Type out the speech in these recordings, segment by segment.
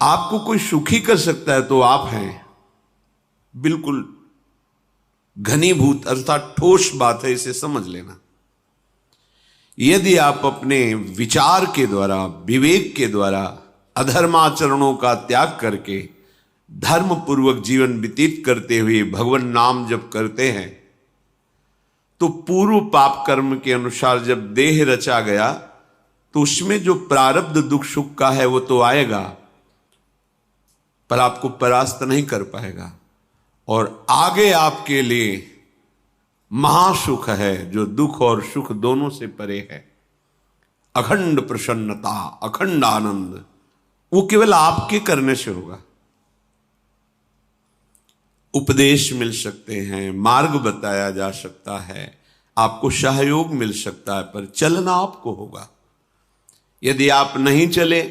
आपको कोई सुखी कर सकता है तो आप हैं। बिल्कुल घनीभूत अर्थात ठोस बात है, इसे समझ लेना। यदि आप अपने विचार के द्वारा, विवेक के द्वारा अधर्माचरणों का त्याग करके धर्म पूर्वक जीवन व्यतीत करते हुए भगवान नाम जप करते हैं, तो पूर्व पाप कर्म के अनुसार जब देह रचा गया तो उसमें जो प्रारब्ध दुख सुख का है वो तो आएगा, पर आपको परास्त नहीं कर पाएगा। और आगे आपके लिए महासुख है जो दुख और सुख दोनों से परे है। अखंड प्रसन्नता, अखंड आनंद, वो केवल आपके करने से होगा। उपदेश मिल सकते हैं, मार्ग बताया जा सकता है, आपको सहयोग मिल सकता है, पर चलना आपको होगा। यदि आप नहीं चले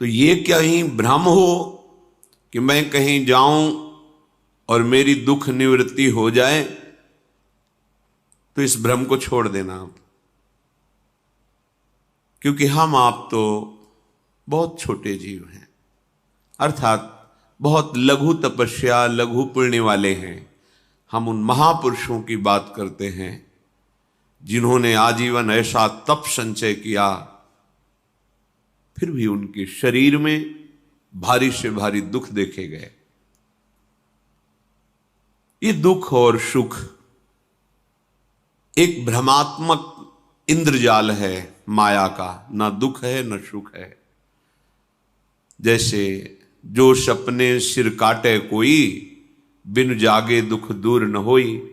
तो ये कहीं भ्रम हो कि मैं कहीं जाऊं और मेरी दुख निवृत्ति हो जाए, तो इस भ्रम को छोड़ देना आप। क्योंकि हम आप तो बहुत छोटे जीव हैं, अर्थात बहुत लघु तपस्या, लघु पुण्य वाले हैं। हम उन महापुरुषों की बात करते हैं जिन्होंने आजीवन ऐसा तप संचय किया, फिर भी उनके शरीर में भारी से भारी दुख देखे गए। ये दुख और सुख एक भ्रमात्मक इंद्रजाल है माया का, ना दुख है न सुख है। जैसे जो सपने सिर काटे कोई, बिन जागे दुख दूर न होई।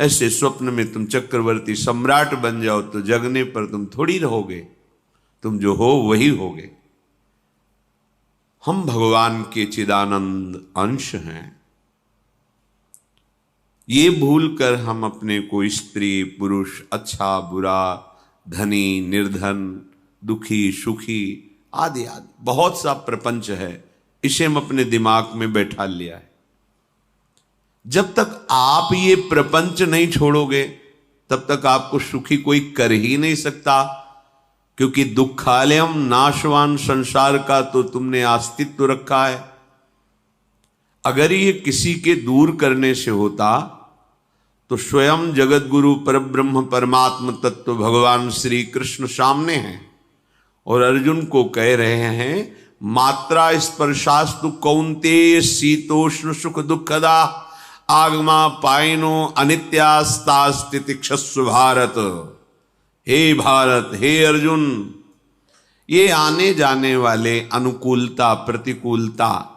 ऐसे स्वप्न में तुम चक्रवर्ती सम्राट बन जाओ तो जगने पर तुम थोड़ी रहोगे, तुम जो हो वही होगे। हम भगवान के चिदानंद अंश हैं। ये भूल कर हम अपने को स्त्री पुरुष, अच्छा बुरा, धनी निर्धन, दुखी सुखी आदि आदि बहुत सा प्रपंच है, इसे हम अपने दिमाग में बैठा लिया है। जब तक आप ये प्रपंच नहीं छोड़ोगे तब तक आपको सुखी कोई कर ही नहीं सकता, क्योंकि दुखालयम नाशवान संसार का तो तुमने अस्तित्व रखा है। अगर ये किसी के दूर करने से होता तो स्वयं जगत गुरु परब्रह्म परमात्म तत्व भगवान श्री कृष्ण सामने हैं और अर्जुन को कह रहे हैं, मात्रा स्पर्शास्तु कौन्तेय शीतोष्ण सुख दुखदा आगमा पायनो अनित्यास्तास्तितिक्षस्व भारत। हे भारत, हे अर्जुन, ये आने जाने वाले अनुकूलता प्रतिकूलता,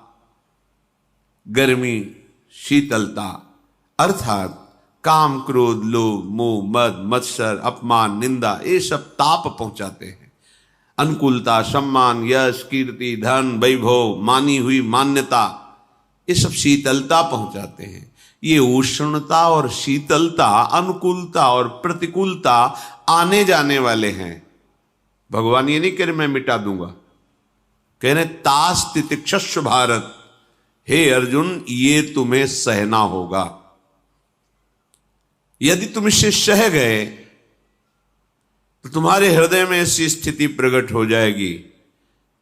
गर्मी शीतलता, अर्थात काम क्रोध लोभ मोह मद मत्सर अपमान निंदा, ये सब ताप पहुंचाते हैं। अनुकूलता सम्मान यश कीर्ति धन वैभव, मानी हुई मान्यता, ये सब शीतलता पहुंचाते हैं। ये उष्णता और शीतलता, अनुकूलता और प्रतिकूलता आने जाने वाले हैं। भगवान ये नहीं कह रहे मैं मिटा दूंगा, कह रहे तास तितिक्षस्व भारत। हे अर्जुन, ये तुम्हें सहना होगा। यदि तुम इसे सह गए तो तुम्हारे हृदय में ऐसी स्थिति प्रकट हो जाएगी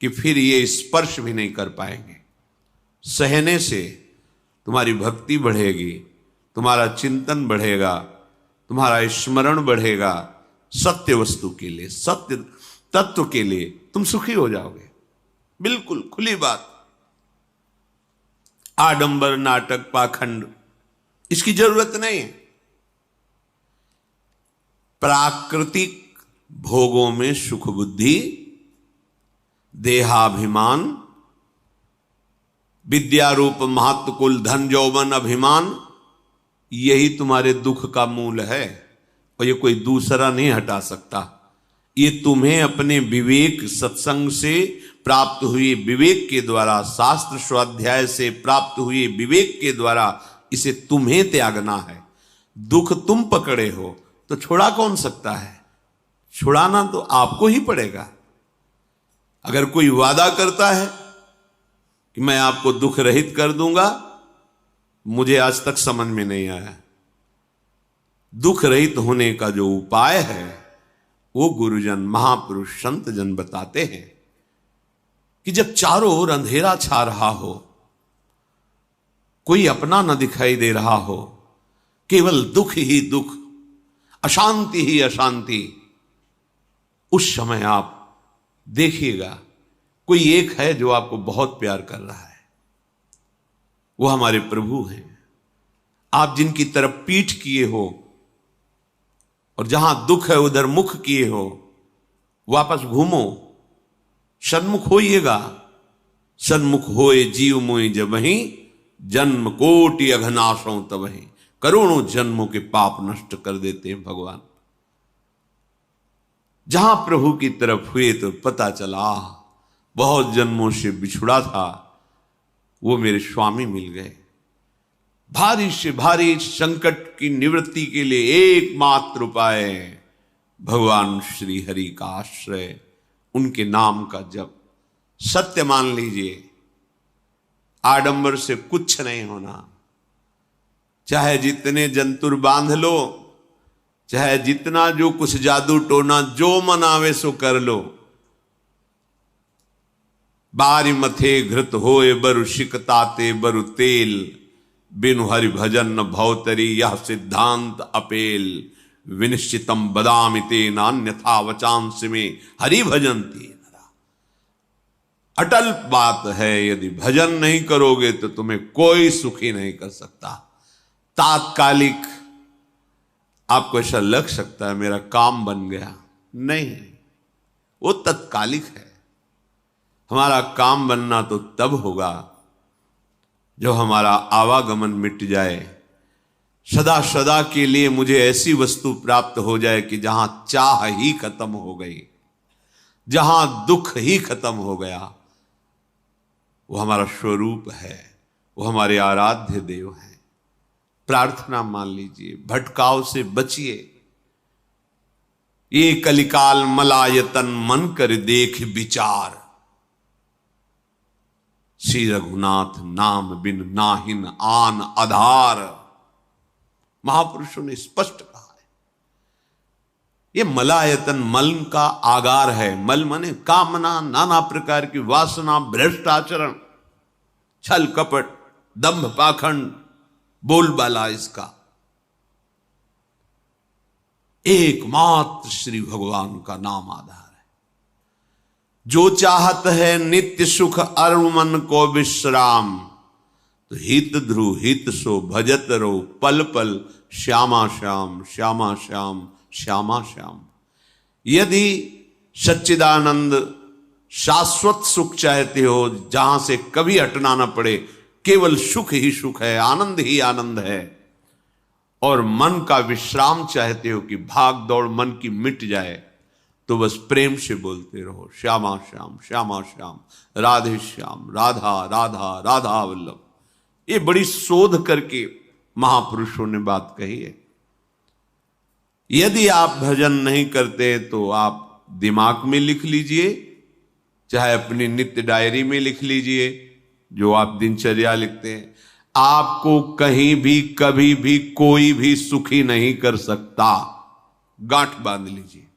कि फिर ये स्पर्श भी नहीं कर पाएंगे। सहने से तुम्हारी भक्ति बढ़ेगी, तुम्हारा चिंतन बढ़ेगा, तुम्हारा स्मरण बढ़ेगा, सत्य वस्तु के लिए, सत्य तत्व के लिए तुम सुखी हो जाओगे। बिल्कुल खुली बात। आडंबर नाटक पाखंड इसकी जरूरत नहीं है। प्राकृतिक भोगों में सुख बुद्धि, देहाभिमान, विद्यारूप महत्व कुल धन यौवन अभिमान, यही तुम्हारे दुख का मूल है और ये कोई दूसरा नहीं हटा सकता। ये तुम्हें अपने विवेक सत्संग से प्राप्त हुए विवेक के द्वारा, शास्त्र स्वाध्याय से प्राप्त हुए विवेक के द्वारा इसे तुम्हें त्यागना है। दुख तुम पकड़े हो तो छुड़ा कौन सकता है? छुड़ाना तो आपको ही पड़ेगा। अगर कोई वादा करता है कि मैं आपको दुख रहित कर दूंगा, मुझे आज तक समझ में नहीं आया। दुख रहित होने का जो उपाय है वो गुरुजन महापुरुष संत जन बताते हैं। कि जब चारों ओर अंधेरा छा रहा हो, कोई अपना न दिखाई दे रहा हो, केवल दुख ही दुख, अशांति ही अशांति, उस समय आप देखिएगा कोई एक है जो आपको बहुत प्यार कर रहा है। वो हमारे प्रभु हैं। आप जिनकी तरफ पीठ किए हो और जहां दुख है उधर मुख किए हो, वापस घूमो, सन्मुख होइएगा। सन्मुख होए जीव मोहि जबहि, जन्म कोटि अघनाशों तबहि। करोड़ों जन्मों के पाप नष्ट कर देते हैं भगवान। जहां प्रभु की तरफ हुए तो पता चला बहुत जन्मों से बिछुड़ा था, वो मेरे स्वामी मिल गए। भारी से भारी संकट की निवृत्ति के लिए एकमात्र उपाय भगवान श्री हरि का आश्रय, उनके नाम का जप। सत्य मान लीजिए, आडंबर से कुछ नहीं होना। चाहे जितने जंतुर बांध लो, चाहे जितना जो कुछ जादू टोना जो मनावे सो कर लो, बारी मथे घृत होए बरु शिकताते बरु तेल, बिनु हरि भजन न भवतरी यह सिद्धांत अपेल। विनिश्चितम बदामिते नान्यथा वचांस में हरि भजंती। अटल बात है, यदि भजन नहीं करोगे तो तुम्हें कोई सुखी नहीं कर सकता। तात्कालिक आपको ऐसा लग सकता है मेरा काम बन गया, नहीं, वो तत्कालिक है। हमारा काम बनना तो तब होगा जो हमारा आवागमन मिट जाए, सदा सदा के लिए मुझे ऐसी वस्तु प्राप्त हो जाए कि जहां चाह ही खत्म हो गई, जहां दुख ही खत्म हो गया। वो हमारा स्वरूप है, वो हमारे आराध्य देव हैं। प्रार्थना मान लीजिए, भटकाव से बचिए। ये कलिकाल मलायतन मन कर देख विचार, श्री रघुनाथ नाम बिन नाहिन आन आधार। महापुरुषों ने स्पष्ट कहा है। ये मलायतन मल का आगार है। मल माने कामना, नाना प्रकार की वासना, भ्रष्ट आचरण, छल कपट, दंभ पाखंड, बोलबाला, इसका एकमात्र श्री भगवान का नाम आधार है। जो चाहत है नित्य सुख अरु मन को विश्राम, तो हित ध्रुव हित सो भजत रो पल पल श्यामा श्याम श्यामा श्याम श्यामा श्याम। यदि सच्चिदानंद शाश्वत सुख चाहते हो, जहां से कभी हटना ना पड़े, केवल सुख ही सुख है, आनंद ही आनंद है, और मन का विश्राम चाहते हो कि भाग दौड़ मन की मिट जाए, तो बस प्रेम से बोलते रहो श्यामा श्याम श्यामा श्याम, राधे श्याम, राधा राधा राधा वल्लभ। ये बड़ी शोध करके महापुरुषों ने बात कही है। यदि आप भजन नहीं करते तो आप दिमाग में लिख लीजिए, चाहे अपनी नित्य डायरी में लिख लीजिए, जो आप दिनचर्या लिखते हैं। आपको कहीं भी कभी भी कोई भी सुखी नहीं कर सकता। गांठ बांध लीजिए,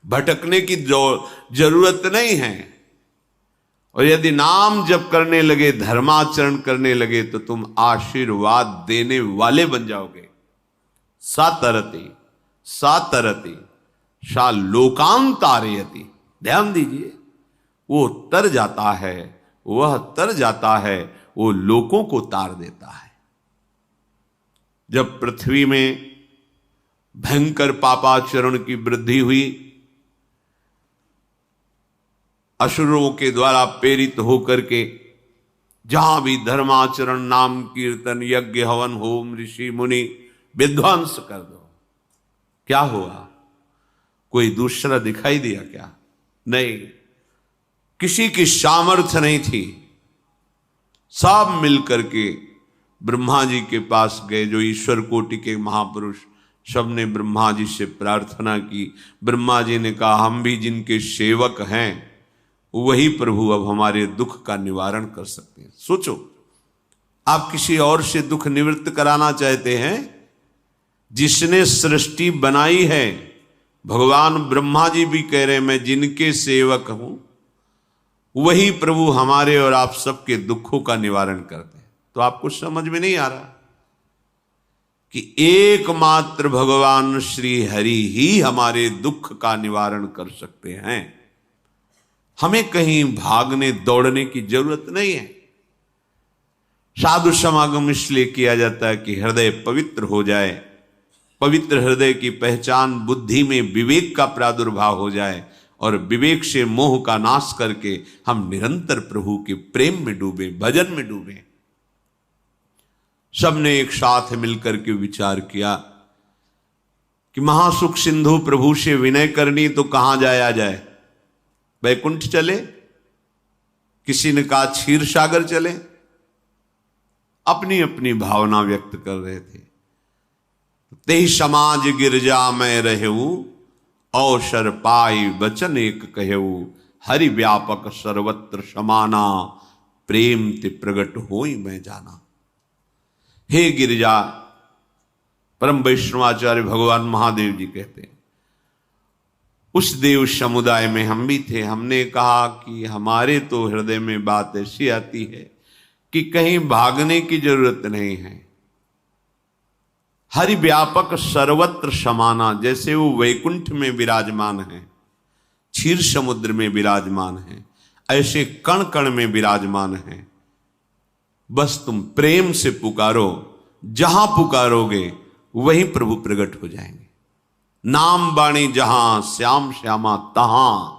भटकने की जरूरत नहीं है। और यदि नाम जप करने लगे, धर्माचरण करने लगे, तो तुम आशीर्वाद देने वाले बन जाओगे। सातरति सातरति सा लोकांतारयति। ध्यान दीजिए, वो तर जाता है, वह तर जाता है, वो लोकों को तार देता है। जब पृथ्वी में भयंकर पापाचरण की वृद्धि हुई, असुरों के द्वारा प्रेरित होकर के जहां भी धर्माचरण, नाम कीर्तन, यज्ञ, हवन, होम, ऋषि मुनि विध्वंस कर दो, क्या हुआ? कोई दूसरा दिखाई दिया क्या? नहीं, किसी की सामर्थ्य नहीं थी। सब मिलकर के ब्रह्मा जी के पास गए, जो ईश्वर कोटि के महापुरुष, सबने ब्रह्मा जी से प्रार्थना की। ब्रह्मा जी ने कहा, हम भी जिनके सेवक हैं, वही प्रभु अब हमारे दुख का निवारण कर सकते हैं। सोचो, आप किसी और से दुख निवृत्त कराना चाहते हैं? जिसने सृष्टि बनाई है, भगवान ब्रह्मा जी भी कह रहे हैं, मैं जिनके सेवक हूं वही प्रभु हमारे और आप सबके दुखों का निवारण करते हैं। तो आपको समझ में नहीं आ रहा कि एकमात्र भगवान श्री हरि ही हमारे दुख का निवारण कर सकते हैं। हमें कहीं भागने दौड़ने की जरूरत नहीं है। साधु समागम इसलिए किया जाता है कि हृदय पवित्र हो जाए, पवित्र हृदय की पहचान बुद्धि में विवेक का प्रादुर्भाव हो जाए और विवेक से मोह का नाश करके हम निरंतर प्रभु के प्रेम में डूबे, भजन में डूबे। सबने एक साथ मिलकर के विचार किया कि महासुख सिंधु प्रभु से विनय करनी तो कहां जाया जाए, वैकुंठ चले, किसी ने कहा क्षीर सागर चले, अपनी अपनी भावना व्यक्त कर रहे थे। तेहि समाज गिरजा में रहू, अवसर पाई वचन एक कहू, हरि व्यापक सर्वत्र समाना, प्रेम ते प्रगट होई मैं जाना। हे गिरिजा, परम वैष्णवाचार्य भगवान महादेव जी कहते हैं, उस देव समुदाय में हम भी थे। हमने कहा कि हमारे तो हृदय में बात ऐसी आती है कि कहीं भागने की जरूरत नहीं है। हरि व्यापक सर्वत्र समाना, जैसे वो वैकुंठ में विराजमान है, क्षीर समुद्र में विराजमान है, ऐसे कण कण में विराजमान है। बस तुम प्रेम से पुकारो, जहां पुकारोगे वहीं प्रभु प्रकट हो जाएंगे। नाम बाणी जहां श्याम श्यामा तहां,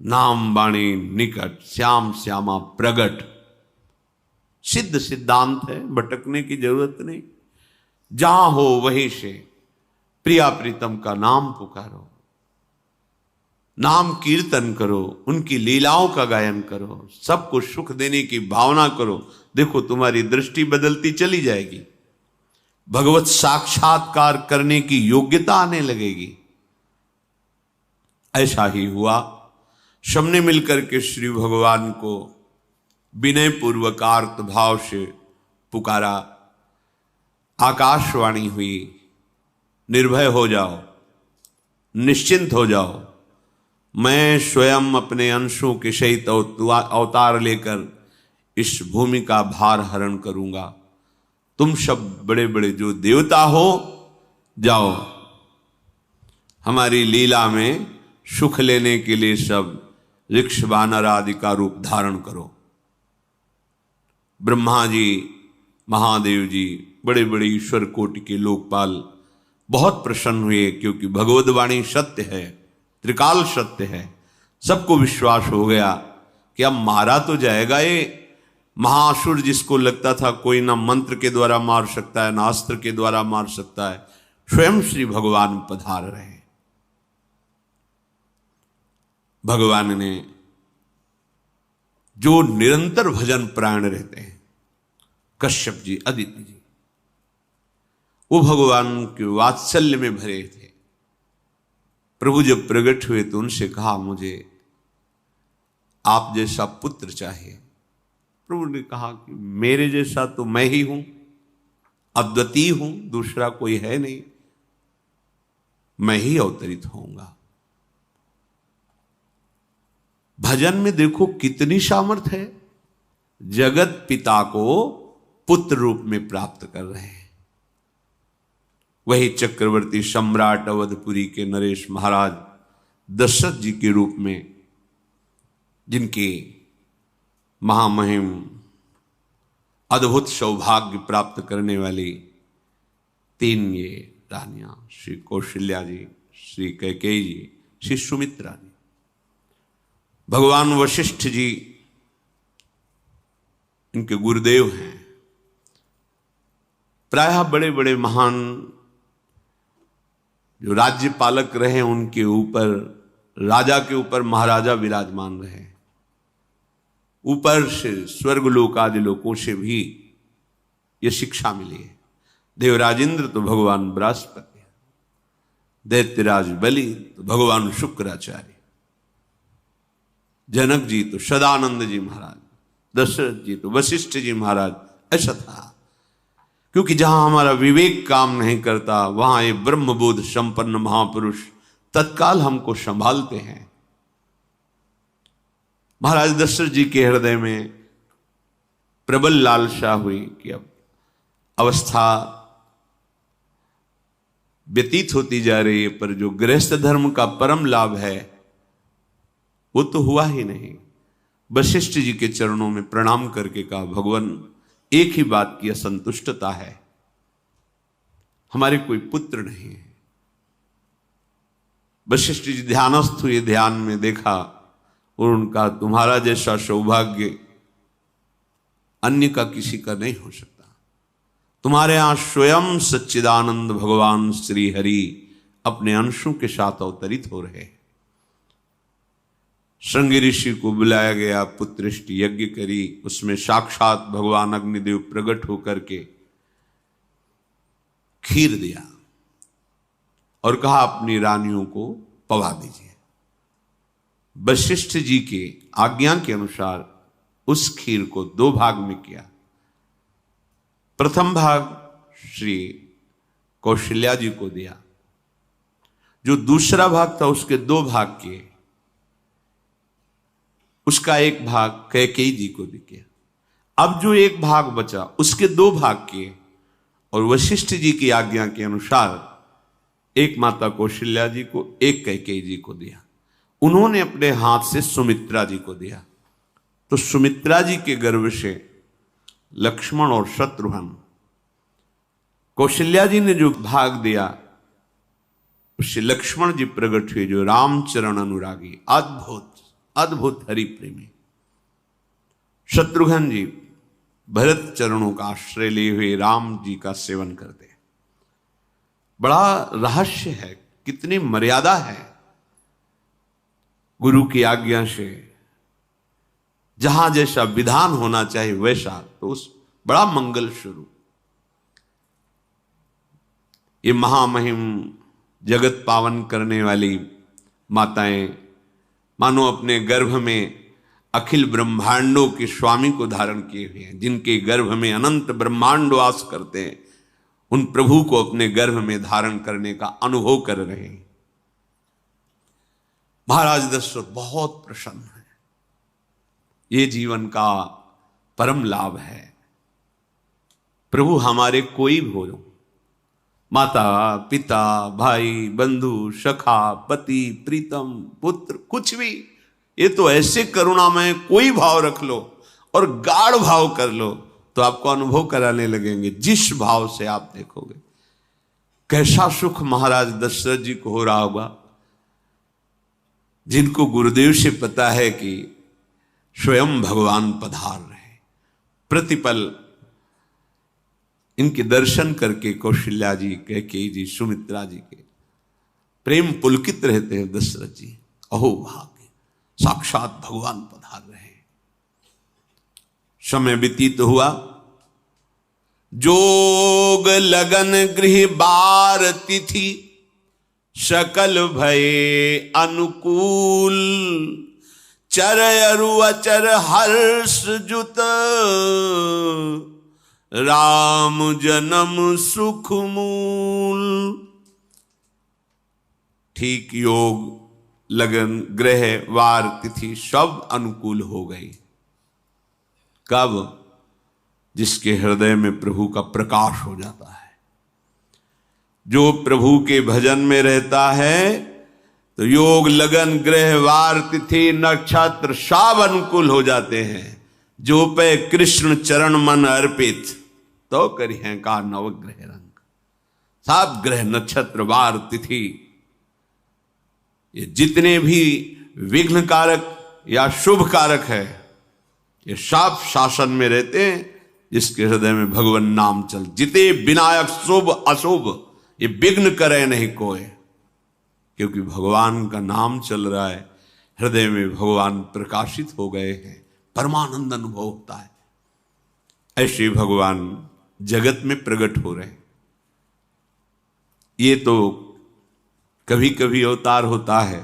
नाम बाणी निकट श्याम श्यामा प्रगट। सिद्ध सिद्धांत है, भटकने की जरूरत नहीं। जहां हो वहीं से प्रिया प्रीतम का नाम पुकारो, नाम कीर्तन करो, उनकी लीलाओं का गायन करो, सबको सुख देने की भावना करो। देखो तुम्हारी दृष्टि बदलती चली जाएगी, भगवत साक्षात्कार करने की योग्यता आने लगेगी। ऐसा ही हुआ। सबने मिलकर के श्री भगवान को विनय पूर्वक आर्त भाव से पुकारा। आकाशवाणी हुई, निर्भय हो जाओ, निश्चिंत हो जाओ, मैं स्वयं अपने अंशों के सहित अवतार लेकर इस भूमि का भार हरण करूंगा। तुम सब बड़े बड़े जो देवता हो, जाओ हमारी लीला में सुख लेने के लिए सब ऋक्ष वानर आदि का रूप धारण करो। ब्रह्मा जी, महादेव जी, बड़े बड़े ईश्वर कोटि के लोकपाल बहुत प्रसन्न हुए, क्योंकि भगवद वाणी सत्य है, त्रिकाल सत्य है। सबको विश्वास हो गया कि अब मारा तो जाएगा ये महासुर, जिसको लगता था कोई ना मंत्र के द्वारा मार सकता है, ना अस्त्र के द्वारा मार सकता है। स्वयं श्री भगवान पधार रहे। भगवान ने जो निरंतर भजन प्राण रहते हैं, कश्यप जी, अदिति जी, वो भगवान के वात्सल्य में भरे थे। प्रभु जब प्रकट हुए तो उनसे कहा, मुझे आप जैसा पुत्र चाहिए। प्रभु ने कहा कि मेरे जैसा तो मैं ही हूं, अद्वितीय हूं, दूसरा कोई है नहीं, मैं ही अवतरित होऊंगा। भजन में देखो कितनी सामर्थ्य है। जगत पिता को पुत्र रूप में प्राप्त कर रहे हैं। वही चक्रवर्ती सम्राट अवधपुरी के नरेश महाराज दशरथ जी के रूप में, जिनके महामहिम अद्भुत सौभाग्य प्राप्त करने वाली 3 ये रानियां, श्री कौशल्या जी, श्री कैकेयी जी, श्री सुमित्रा जी, भगवान वशिष्ठ जी इनके गुरुदेव हैं। प्रायः बड़े बड़े महान जो राज्य पालक रहे, उनके ऊपर, राजा के ऊपर महाराजा विराजमान रहे। ऊपर से स्वर्गलोक आदि लोकों से भी यह शिक्षा मिली है। देवराजेंद्र तो भगवान बृहस्पति, दैत्यराज बलि तो भगवान शुक्राचार्य, जनक जी तो सदानंद जी महाराज, दशरथ जी तो वशिष्ठ जी महाराज। ऐसा था, क्योंकि जहां हमारा विवेक काम नहीं करता, वहां ये ब्रह्मबोध संपन्न महापुरुष तत्काल हमको संभालते हैं। महाराज दशरथ जी के हृदय में प्रबल लालसा हुई कि अब अवस्था व्यतीत होती जा रही है, पर जो गृहस्थ धर्म का परम लाभ है वो तो हुआ ही नहीं। वशिष्ठ जी के चरणों में प्रणाम करके कहा, भगवान एक ही बात की असंतुष्टता है, हमारे कोई पुत्र नहीं है। वशिष्ठ जी ध्यानस्थ हुए, ध्यान में देखा और उनका, तुम्हारा जैसा सौभाग्य अन्य का किसी का नहीं हो सकता। तुम्हारे यहां स्वयं सच्चिदानंद भगवान श्री हरि अपने अंशों के साथ अवतरित हो रहे। श्रृंगी ऋषि को बुलाया गया, पुत्रेष्टि यज्ञ करी, उसमें साक्षात भगवान अग्निदेव प्रकट होकर के खीर दिया और कहा अपनी रानियों को पवा दीजिए। वशिष्ठ जी के आज्ञा के अनुसार उस खीर को 2 भाग में किया। प्रथम भाग श्री कौशल्या जी को दिया, जो दूसरा भाग था उसके 2 भाग किए, उसका 1 भाग कैकेयी जी को दिया। अब जो 1 भाग बचा उसके 2 भाग किए और वशिष्ठ जी की आज्ञा के अनुसार एक माता कौशल्या जी को, एक कैकेयी जी को दिया। उन्होंने अपने हाथ से सुमित्रा जी को दिया, तो सुमित्रा जी के गर्भ से लक्ष्मण और शत्रुघ्न, कौशल्या जी ने जो भाग दिया उससे लक्ष्मण जी प्रकट हुए, जो रामचरण अनुरागी, अद्भुत अद्भुत हरि प्रेमी। शत्रुघ्न जी भरत चरणों का आश्रय लिए हुए राम जी का सेवन करते। बड़ा रहस्य है, कितनी मर्यादा है। गुरु की आज्ञा से जहां जैसा विधान होना चाहिए वैसा, तो उस बड़ा मंगल शुरू। ये महामहिम जगत पावन करने वाली माताएं मानो अपने गर्भ में अखिल ब्रह्मांडों के स्वामी को धारण किए हुए हैं, जिनके गर्भ में अनंत ब्रह्मांड वास करते हैं, उन प्रभु को अपने गर्भ में धारण करने का अनुभव कर रहे हैं। महाराज दशरथ बहुत प्रसन्न है। ये जीवन का परम लाभ है। प्रभु हमारे कोई भी हो, माता पिता भाई बंधु सखा पति प्रीतम पुत्र, कुछ भी, ये तो ऐसे करुणामय कोई भाव रख लो और गाढ़ भाव कर लो तो आपको अनुभव कराने लगेंगे। जिस भाव से आप देखोगे कैसा सुख महाराज दशरथ जी को हो रहा होगा, जिनको गुरुदेव से पता है कि स्वयं भगवान पधार रहे। प्रतिपल इनके दर्शन करके कौशल्या जी, कैकेयी जी, सुमित्रा जी के प्रेम पुलकित रहते हैं। दशरथ जी, अहो भाग्य, साक्षात भगवान पधार रहे। समय व्यतीत हुआ, जोग लगन गृह बार तिथि सकल भये अनुकूल, चर अरु अचर हर्ष जुत राम जन्म सुख मूल। ठीक योग लगन ग्रह वार तिथि सब अनुकूल हो गई। कब? जिसके हृदय में प्रभु का प्रकाश हो जाता है। जो प्रभु के भजन में रहता है तो योग लगन ग्रह वार तिथि नक्षत्र सब अनुकूल हो जाते हैं। जो पे कृष्ण चरण मन अर्पित तो करी है का नवग्रह रंग। सब ग्रह नक्षत्र वार तिथि ये जितने भी विघ्न कारक या शुभ कारक है, ये सब शासन में रहते हैं जिसके हृदय में भगवान नाम चल। जिते विनायक शुभ अशुभ ये विघ्न करे नहीं कोई, क्योंकि भगवान का नाम चल रहा है, हृदय में भगवान प्रकाशित हो गए हैं, परमानंद अनुभव होता है। ऐसे भगवान जगत में प्रकट हो रहे हैं। ये तो कभी कभी अवतार होता है,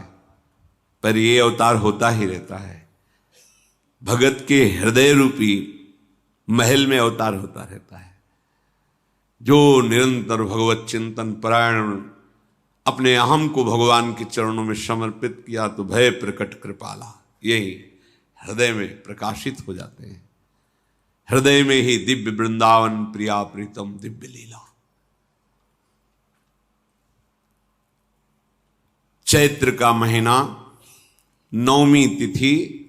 पर ये अवतार होता ही रहता है। भगत के हृदय रूपी महल में अवतार होता रहता है। जो निरंतर भगवत चिंतन परायण अपने अहम को भगवान के चरणों में समर्पित किया तो भय प्रकट कृपाला, यही हृदय में प्रकाशित हो जाते हैं। हृदय में ही दिव्य वृंदावन प्रिया प्रीतम दिव्य लीला। चैत्र का महीना, नवमी तिथि,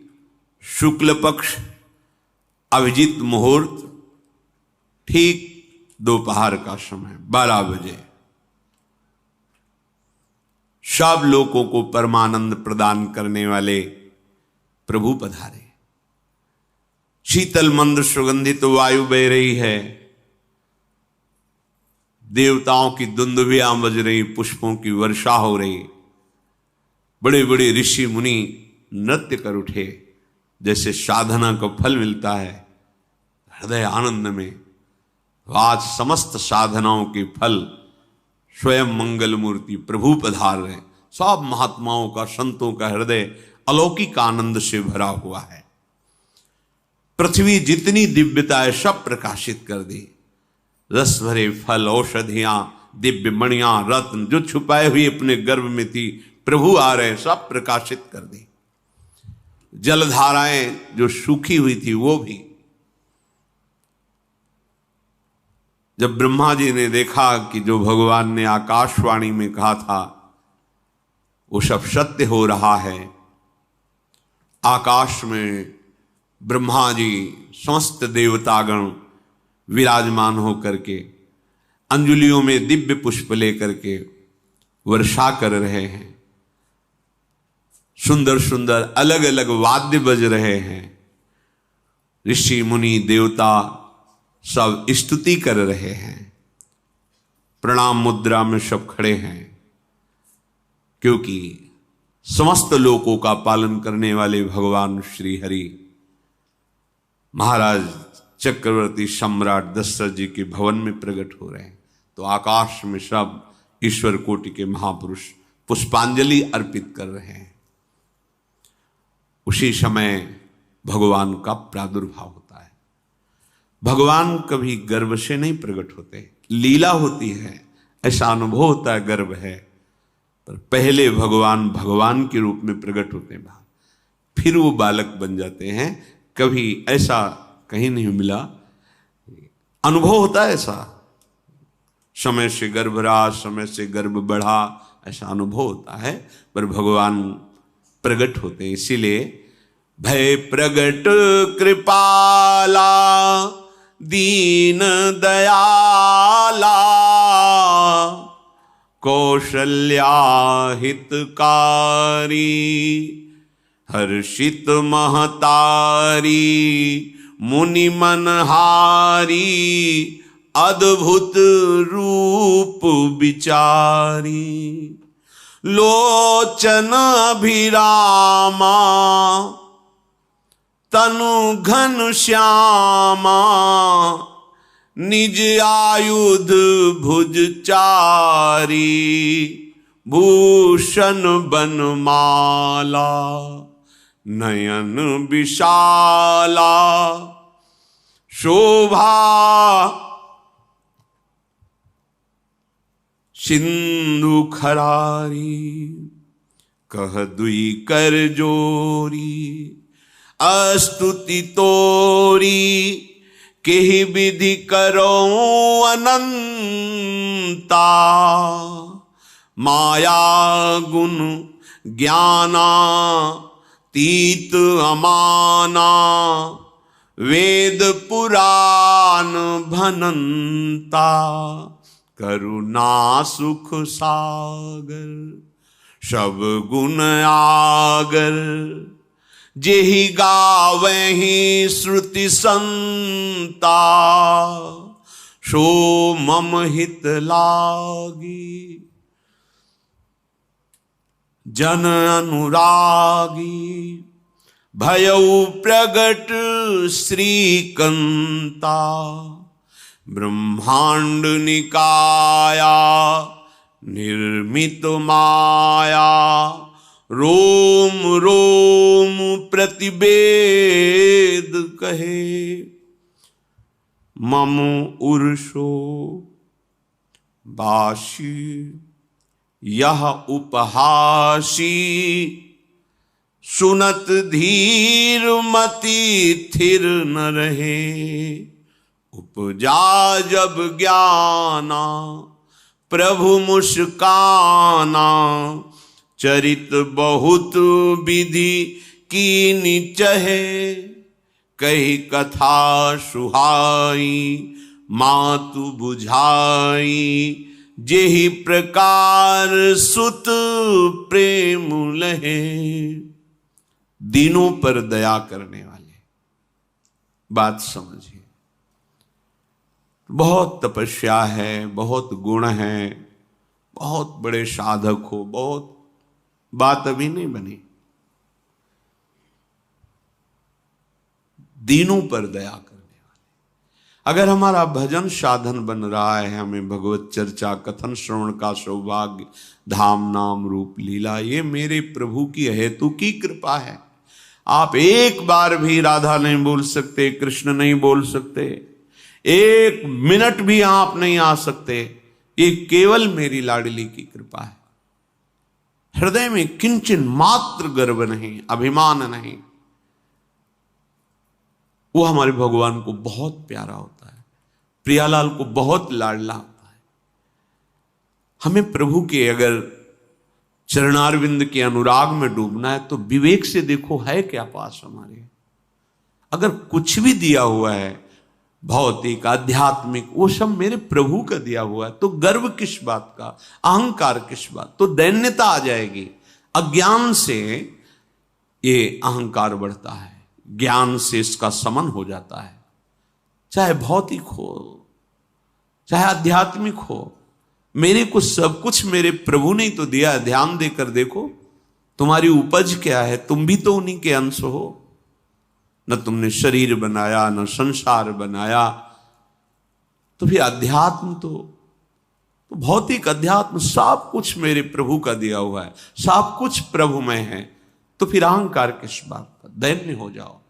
शुक्ल पक्ष, अभिजीत मुहूर्त, ठीक दोपहर का समय 12 बजे सब लोगों को परमानंद प्रदान करने वाले प्रभु पधारे। शीतल मंद सुगंधित वायु बह रही है, देवताओं की दुंदुभियां बज रही, पुष्पों की वर्षा हो रही, बड़े बड़े ऋषि मुनि नृत्य कर उठे। जैसे साधना को फल मिलता है हृदय आनंद में, आज समस्त साधनाओं के फल स्वयं मंगल मूर्ति प्रभु पधार रहे। सब महात्माओं का, संतों का हृदय अलौकिक आनंद से भरा हुआ है। पृथ्वी जितनी दिव्यता है सब प्रकाशित कर दी। रस भरे फल, औषधियां, दिव्य मणियां, रत्न जो छुपाए हुए अपने गर्भ में थी, प्रभु आ रहे, सब प्रकाशित कर दी। जलधाराएं जो सूखी हुई थी वो भी। जब ब्रह्मा जी ने देखा कि जो भगवान ने आकाशवाणी में कहा था वो सब सत्य हो रहा है, आकाश में ब्रह्मा जी समस्त देवतागण विराजमान होकर के अंजलियों में दिव्य पुष्प लेकर के वर्षा कर रहे हैं। सुंदर सुंदर अलग अलग वाद्य बज रहे हैं। ऋषि मुनि देवता सब स्तुति कर रहे हैं। प्रणाम मुद्रा में सब खड़े हैं, क्योंकि समस्त लोकों का पालन करने वाले भगवान श्री हरि महाराज चक्रवर्ती सम्राट दशरथ जी के भवन में प्रकट हो रहे हैं। तो आकाश में सब ईश्वर कोटि के महापुरुष पुष्पांजलि अर्पित कर रहे हैं। उसी समय भगवान का प्रादुर्भाव होता है। भगवान कभी गर्भ से नहीं प्रकट होते, लीला होती है, ऐसा अनुभव होता है गर्भ है, पर पहले भगवान भगवान के रूप में प्रकट होते हैं, फिर वो बालक बन जाते हैं। कभी ऐसा कहीं नहीं मिला, अनुभव होता है ऐसा, समय से गर्भ रहा, समय से गर्भ बढ़ा, ऐसा अनुभव होता है, पर भगवान प्रकट होते हैं। इसीलिए भय प्रगट कृपाला दीन दयाला कौशल्या हितकारी हर्षित महतारी मुनि मनहारी अद्भुत रूप विचारी लोचन अभिरामा तनु घन श्यामा निज आयुध भुज चारी भूषण बनमाला नयन विशाला शोभा सिंधु खरारी कह दुई कर जोरी अस्तुति तोरी केहि विधि करो अनंता माया गुण ज्ञाना तीत अमाना वेद पुराण भनंता करुणा सुख सागर सब गुण आगर जेहि गावहि श्रुति संता सो मम हित लागी जन अनुरागी भयउ प्रगट श्रीकंता ब्रह्मांड निकाया निर्मित माया रोम रोम प्रतिवेद कहे मम उर्षो बाशी यह उपहासी सुनत धीर मति थिर न रहे। उपजा जब ज्ञाना प्रभु मुस्काना, चरित बहुत विधि कीनि चहे। कही कथा सुहाई मातु बुझाई, जेहि प्रकार सुत प्रेम लहे। दीनों पर दया करने वाले, बात समझिए। बहुत तपस्या है, बहुत गुण है, बहुत बड़े साधक हो, बहुत बात अभी नहीं बनी। दीनों पर दया करने वाले। अगर हमारा भजन साधन बन रहा है, हमें भगवत चर्चा कथन श्रवण का सौभाग्य, धाम नाम रूप लीला, ये मेरे प्रभु की हेतु की कृपा है। आप एक बार भी राधा नहीं बोल सकते, कृष्ण नहीं बोल सकते, एक मिनट भी आप नहीं आ सकते, ये केवल मेरी लाडली की कृपा है। हृदय में किंचन मात्र गर्व नहीं, अभिमान नहीं। वो हमारे भगवान को बहुत प्यारा होता है, प्रियालाल को बहुत लाडला होता है। हमें प्रभु के अगर चरणारविंद के अनुराग में डूबना है तो विवेक से देखो है क्या पास हमारे। अगर कुछ भी दिया हुआ है भौतिक आध्यात्मिक, वो सब मेरे प्रभु का दिया हुआ है, तो गर्व किस बात का, अहंकार किस बात, तो दैन्यता आ जाएगी। अज्ञान से ये अहंकार बढ़ता है, ज्ञान से इसका समन हो जाता है। चाहे भौतिक हो चाहे आध्यात्मिक हो, मेरे को सब कुछ मेरे प्रभु ने तो दिया है। ध्यान देकर देखो तुम्हारी उपज क्या है, तुम भी तो उन्हीं के अंश हो। न तुमने शरीर बनाया, न संसार बनाया, तो फिर अध्यात्म तो भौतिक अध्यात्म सब कुछ मेरे प्रभु का दिया हुआ है, सब कुछ प्रभु में है, तो फिर अहंकार किस बात का, दैन्य हो जाओ।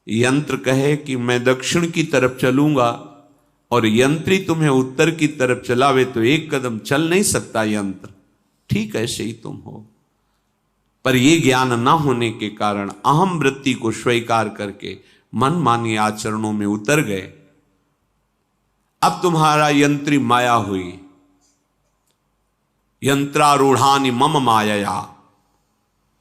यंत्र कहे कि मैं दक्षिण की तरफ चलूंगा और यंत्री तुम्हें उत्तर की तरफ चलावे तो एक कदम चल नहीं सकता यंत्र, ठीक ऐसे ही तुम हो। पर यह ज्ञान ना होने के कारण अहम वृत्ति को स्वीकार करके मनमानी आचरणों में उतर गए। अब तुम्हारा यंत्री माया हुई, यंत्रारूढ़ानि मम माया।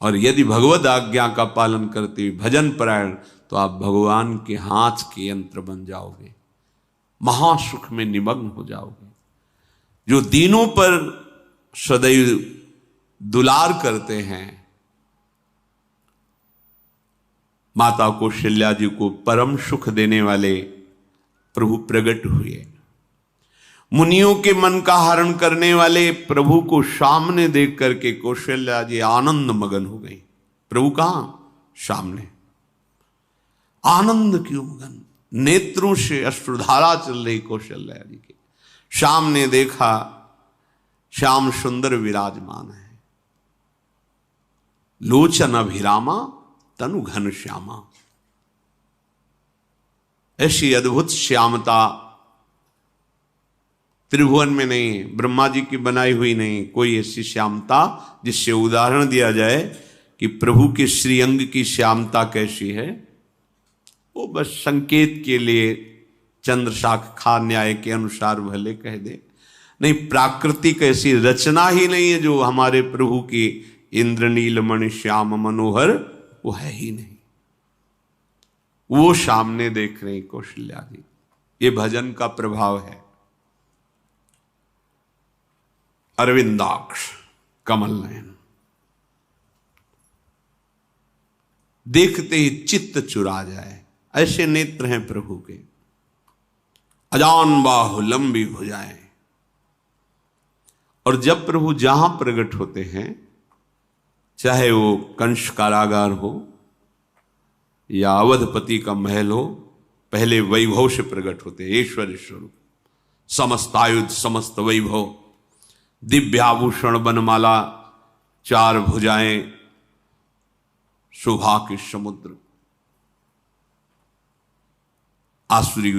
और यदि भगवद आज्ञा का पालन करते हुए भजन परायण, तो आप भगवान के हाथ के यंत्र बन जाओगे, महासुख में निमग्न हो जाओगे। जो दीनों पर सदैव दुलार करते हैं, माता कौशल्या जी को परम सुख देने वाले प्रभु प्रकट हुए। मुनियों के मन का हरण करने वाले प्रभु को सामने देख करके कौशल्या जी आनंद मगन हो गई। प्रभु कहां? सामने। आनंद क्यों मगन? नेत्रों से अश्रुधारा चल रही कौशल्या जी के सामने देखा, श्याम सुंदर विराजमान है, लोचन अभिरामा तनु घन श्यामा। ऐसी अद्भुत श्यामता त्रिभुवन में नहीं, ब्रह्मा जी की बनाई हुई नहीं कोई ऐसी श्यामता जिससे उदाहरण दिया जाए कि प्रभु के श्रीअंग की श्यामता कैसी है। वो बस संकेत के लिए चंद्र शाखा न्याय के अनुसार भले कह दे, नहीं प्राकृतिक ऐसी रचना ही नहीं है जो हमारे प्रभु की इंद्रनील मणि श्याम मनोहर, वो है ही नहीं। वो सामने देख रही कौशल्या जी। ये भजन का प्रभाव है। अरविंदाक्ष कमल नयन, देखते ही चित्त चुरा जाए, ऐसे नेत्र हैं प्रभु के। अजान बाहु लंबी भुजाएं। और जब प्रभु जहां प्रकट होते हैं, चाहे वो कंस कारागार हो या अवधपति का महल हो, पहले वैभव से प्रकट होते हैं। ऐश्वर्य स्वरूप, समस्त आयुध, समस्त वैभव, दिव्याभूषण, बनमाला, चार भुजाएं, शोभा के समुद्र, आसुरी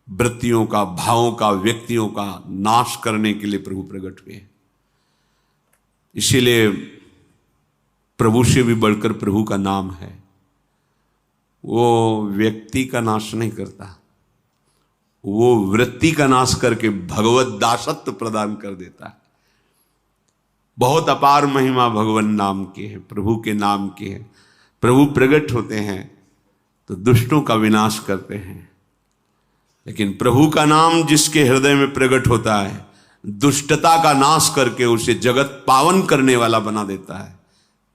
वृत्तियों का, भावों का, व्यक्तियों का नाश करने के लिए प्रभु प्रकट हुए। इसीलिए प्रभु से भी बढ़कर प्रभु का नाम है। वो व्यक्ति का नाश नहीं करता, वो वृत्ति का नाश करके भगवत दासत्व प्रदान कर देता है। बहुत अपार महिमा भगवान नाम की है, प्रभु के नाम की है। प्रभु प्रकट होते हैं तो दुष्टों का विनाश करते हैं, लेकिन प्रभु का नाम जिसके हृदय में प्रकट होता है दुष्टता का नाश करके उसे जगत पावन करने वाला बना देता है।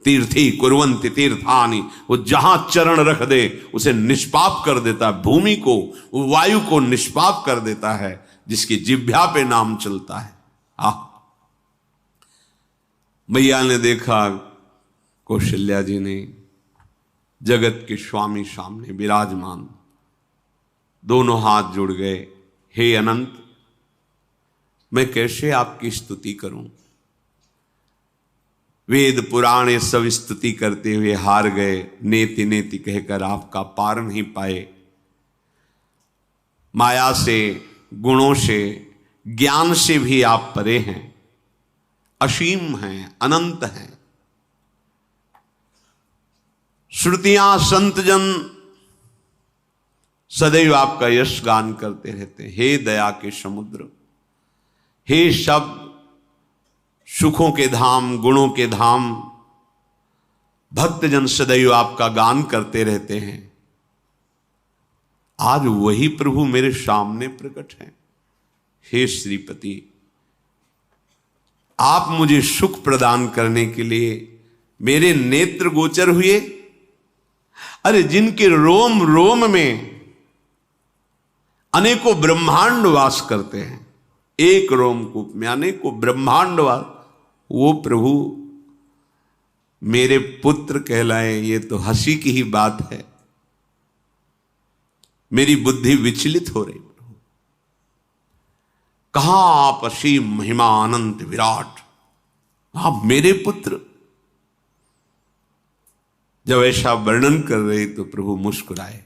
तीर्थी कुर्वन्ति तीर्थानि, वो जहां चरण रख दे उसे निष्पाप कर देता है। भूमि को, वायु को निष्पाप कर देता है जिसकी जिह्वा पे नाम चलता है। मैया ने देखा कौशल्या जी ने जगत के स्वामी सामने विराजमान, दोनों हाथ जुड़ गए। हे अनंत, मैं कैसे आपकी स्तुति करूं? वेद पुराण ये सब स्तुति करते हुए हार गए। नेति नेति कहकर आपका पार नहीं पाए। माया से, गुणों से, ज्ञान से भी आप परे हैं, असीम हैं, अनंत हैं। श्रुतियां संतजन सदैव आपका यश गान करते रहते हैं। हे दया के समुद्र, हे शब्द सुखों के धाम, गुणों के धाम, भक्तजन सदैव आपका गान करते रहते हैं। आज वही प्रभु मेरे सामने प्रकट हैं। हे श्रीपति, आप मुझे सुख प्रदान करने के लिए मेरे नेत्र गोचर हुए। अरे जिनके रोम रोम में अनेकों ब्रह्मांड वास करते हैं, एक रोमकूप में अनेकों ब्रह्मांड वास, वो प्रभु मेरे पुत्र कहलाए, ये तो हंसी की ही बात है। मेरी बुद्धि विचलित हो रही। प्रभु कहां आप असीम महिमा अनंत विराट, आप मेरे पुत्र। जब ऐसा वर्णन कर रहे तो प्रभु मुस्कुराए।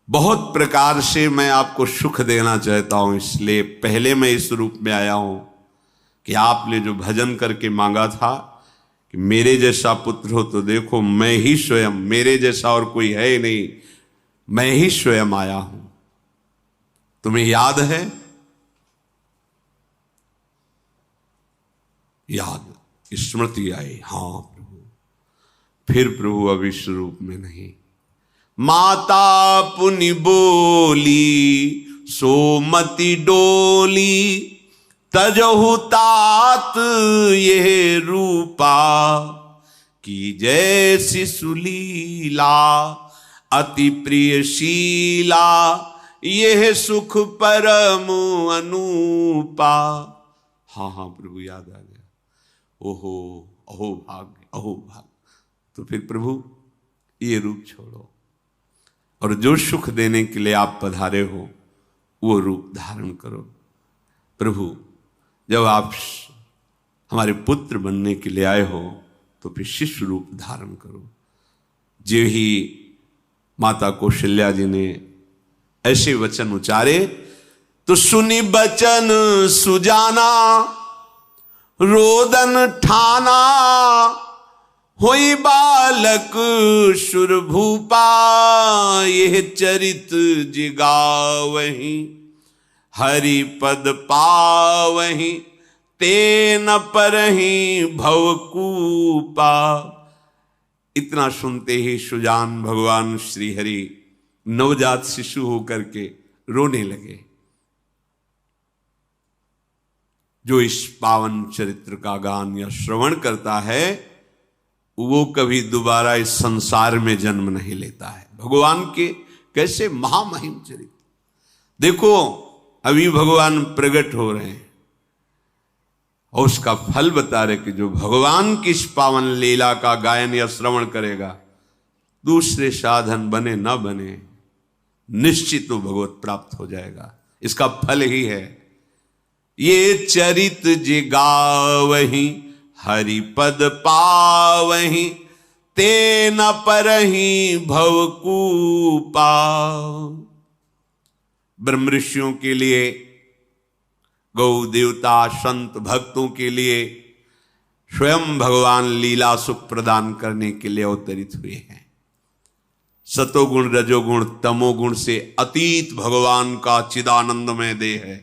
बहुत प्रकार से मैं आपको सुख देना चाहता हूं, इसलिए पहले मैं इस रूप में आया हूं कि आपने जो भजन करके मांगा था कि मेरे जैसा पुत्र हो, तो देखो मैं ही स्वयं, मेरे जैसा और कोई है ही नहीं, मैं ही स्वयं आया हूं। तुम्हें याद है? याद, स्मृति आई। हाँ प्रभु। फिर प्रभु अब इस रूप में नहीं। माता पुनि बोली सोमति डोली, तजहु तात ये रूपा, की जैसी सुलीला अति प्रियशीला, यह सुख परम अनूपा। हाँ हाँ प्रभु याद आ गया। ओहो, अहो भाग्य, अहो भाग्य। तो फिर प्रभु ये रूप छोड़ो और जो सुख देने के लिए आप पधारे हो वो रूप धारण करो। प्रभु जब आप हमारे पुत्र बनने के लिए आए हो तो फिर शिष्य रूप धारण करो। जो ही माता कौशल्या जी ने ऐसे वचन उचारे तो सुनी बचन सुजाना, रोदन ठाना, होई बालक सुरभूपा, यह चरित जिगावहीं, हरि पद पावहीं, तेन परहीं भवकूपा। इतना सुनते ही सुजान भगवान श्री हरि नवजात शिशु होकर के रोने लगे। जो इस पावन चरित्र का गान या श्रवण करता है वो कभी दोबारा इस संसार में जन्म नहीं लेता है। भगवान के कैसे महामहिम चरित्र देखो, अभी भगवान प्रकट हो रहे हैं और उसका फल बता रहे कि जो भगवान की इस पावन लीला का गायन या श्रवण करेगा, दूसरे साधन बने न बने, निश्चित वो भगवत प्राप्त हो जाएगा। इसका फल ही है ये चरित जिगावहीं, हरि पद पावहीं, तेन परहीं भवकूपा। ब्रह्म ऋषियों के लिए गौ देवता संत भक्तों के लिए स्वयं भगवान लीला सुख प्रदान करने के लिए अवतरित हुए हैं। सतोगुण रजोगुण तमोगुण से अतीत भगवान का चिदानंदमय देह है,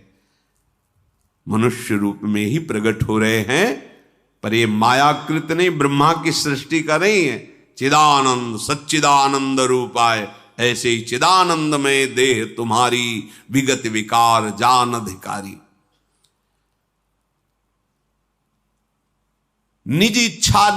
मनुष्य रूप में ही प्रकट हो रहे हैं, पर ये मायाकृत नहीं, ब्रह्मा की सृष्टि का नहीं है। चिदानंद सच्चिदानंद रूपाय, ऐसे ही चिदानंदमय देह तुम्हारी विगत विकार जान अधिकारी। निज इच्छा